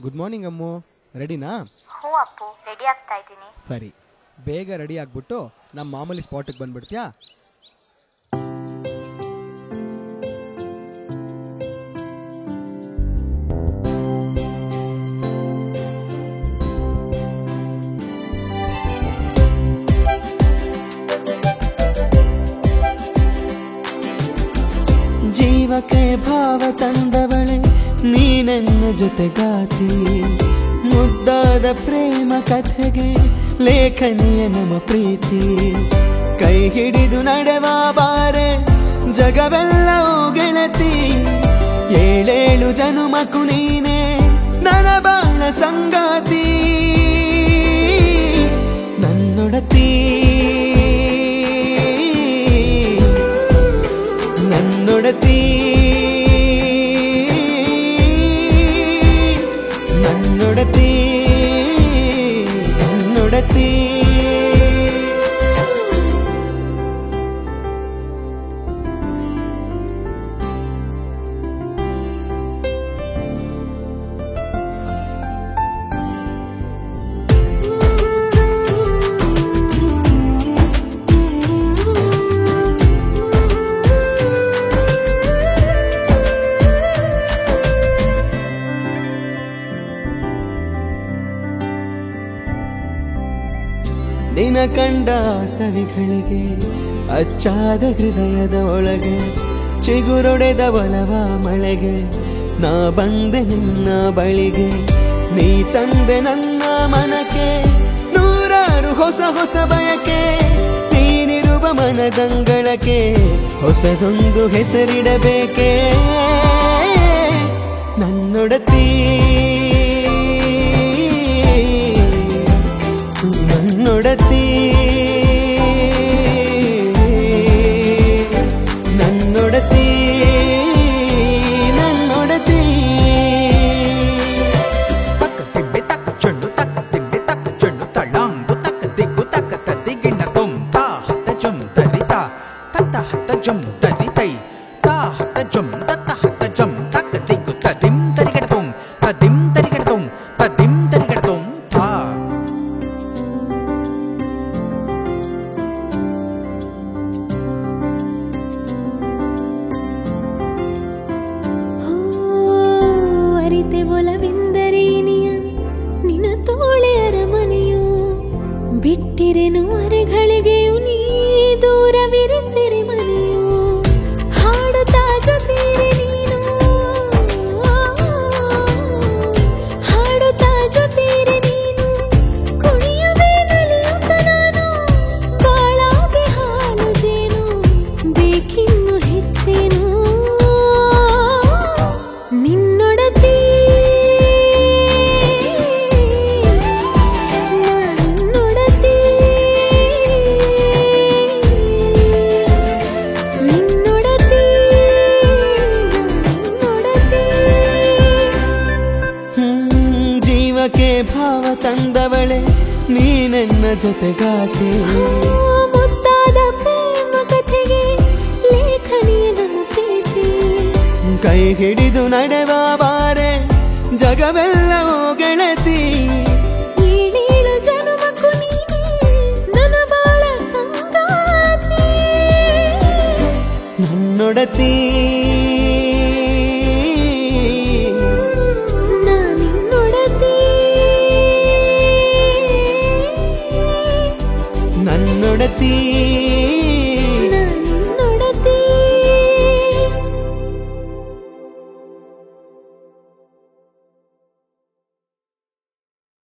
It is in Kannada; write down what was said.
ಗುಡ್ ಮಾರ್ನಿಂಗ್ ಅಮ್ಮು, ರೆಡಿನಾ? ಹ್ಞೂ ಅಪ್ಪು, ರೆಡಿ ಆಗ್ತಾ ಇದ್ದೀನಿ. ಸರಿ, ಬೇಗ ರೆಡಿ ಆಗ್ಬಿಟ್ಟು ನಮ್ಮ ಮಾಮೂಲಿ ಸ್ಪಾಟಿಗೆ ಬಂದ್ಬಿಡ್ತೀಯಾ? ಜೀವಕ್ಕೆ ಭಾವ ತಂದವಳೆ ನೀ ನನ್ನ ಜೊತೆಗಾತಿ, ಮುದ್ದಾದ ಪ್ರೇಮ ಕಥೆಗೆ ಲೇಖನಿಯ ನಮ್ಮ ಪ್ರೀತಿ. ಕೈ ಹಿಡಿದು ನಡೆವ ಬಾರೆ ಜಗವೆಲ್ಲವೂ ಗೆಳತಿ, ಏಳೇಳು ಜನುಮಕು ನೀನೆ ನನ್ನ ಬಾಳ ಸಂಗಾತಿ. ನನ್ನೊಡತಿ ನನ್ನೊಡತಿ ನನ್ನೊಡತಿ ನನ್ನೊಡತಿ. ನಿನ ಕಂಡ ಸವಿಗಳಿಗೆ ಅಚ್ಚಾದ ಹೃದಯದ ಒಳಗೆ ಚಿಗುರೊಡೆದ ಒಲವ ಮಳೆಗೆ ನಾ ಬಂದೆ ನಿನ್ನ ಬಳಿಗೆ. ನೀ ತಂದೆ ನನ್ನ ಮನಕ್ಕೆ ನೂರಾರು ಹೊಸ ಹೊಸ ಬಯಕೆ, ನೀನಿರುವ ಮನದಂಗಳಕ್ಕೆ ಹೊಸದೊಂದು ಹೆಸರಿಡಬೇಕೆ. ನನ್ನೊಡತಿ ನನ್ನೊಡತಿ ನನ್ನೊಡತಿ ನನ್ನೊಡತಿ. ತಕ್ಕ ತಿಬ್ಬೆ ತಕ್ಕ ಚೆಂಡು ತಕ್ಕ ತಿಬ್ಬೆ ತಕ್ಕ ಚೆಂಡು ತಳ್ಳಾಂಗು ತಕ್ಕ ದಿಗ್ಗು ತಕ್ಕ ತದ್ದಿ ಗಿಣ್ಣ ತುಂ ತಾ ಹತ್ತ ಜುಂ ತರಿತಾ ತತ್ತ ಹತ್ತ ಜುಂ ತರಿತೈ ತಾ ಹತ್ತ ಜುಂ ತತ್ತ ಹತ್ತ ಜುಂ ತಕ್ಕ ದಿಗ್ಗು ತದಿಂ ತರಿಗಡ ತುಂ ತದಿಂ ತರಿಗಡ ತುಂ ತದಿಂ ತರಿಗಡ ತುಂ ತಾ. ಅರಿತೆ ಒಲವೆಂದರೇನಿಯ ನಿನ್ನ ತೋಳೆಯರ ಮನೆಯು, ಬಿಟ್ಟಿರೆನು ಅರೆಗಳಿಗೆಯು ನೀ ದೂರವಿರಿಸಿರಿ ಮನೆಯು. ಹಾಡುತ್ತಾ ಜೊತೆರೆ ನೀನು, ಹಾಡುತ್ತಾ ಜೊತೆರೆ ನೀನು, ಕುಣಿಯುವೆ ನಲಿಯುತ್ತ ನಾನು, ಬಾಳಾಗೆ ಹಾಲು ಜೇನು ಬೇಕಿನ್ನು ಹೆಚ್ಚೇನು. ನಿನ್ನೊಡತಿ ನನ್ನೊಡತಿ ನಿನ್ನೊಡತಿ ನನ್ನೊಡತಿ. ಜೀವಕ್ಕೆ ಭಾವ ತಂದವಳೆ ನೀ ನನ್ನ ಜೊತೆಗಾತಿ, ಮುದ್ದಾದ ಪ್ರೇಮ ಕಥೆಗೆ ಲೇಖನಿಯ ನಮ್ಮ ಪ್ರೀತಿ. ಕೈ ಹಿಡಿದು ನಡೆವ ಬಾರೆ ಜಗವೆಲ್ಲವೂ ಗೆಳತಿ, ಏಳೇಳು ಜನುಮಕ್ಕೂ ನೀನೆ ನನ್ನ ಬಾಳ ಸಂಗಾತಿ. ನನ್ನೊಡತಿ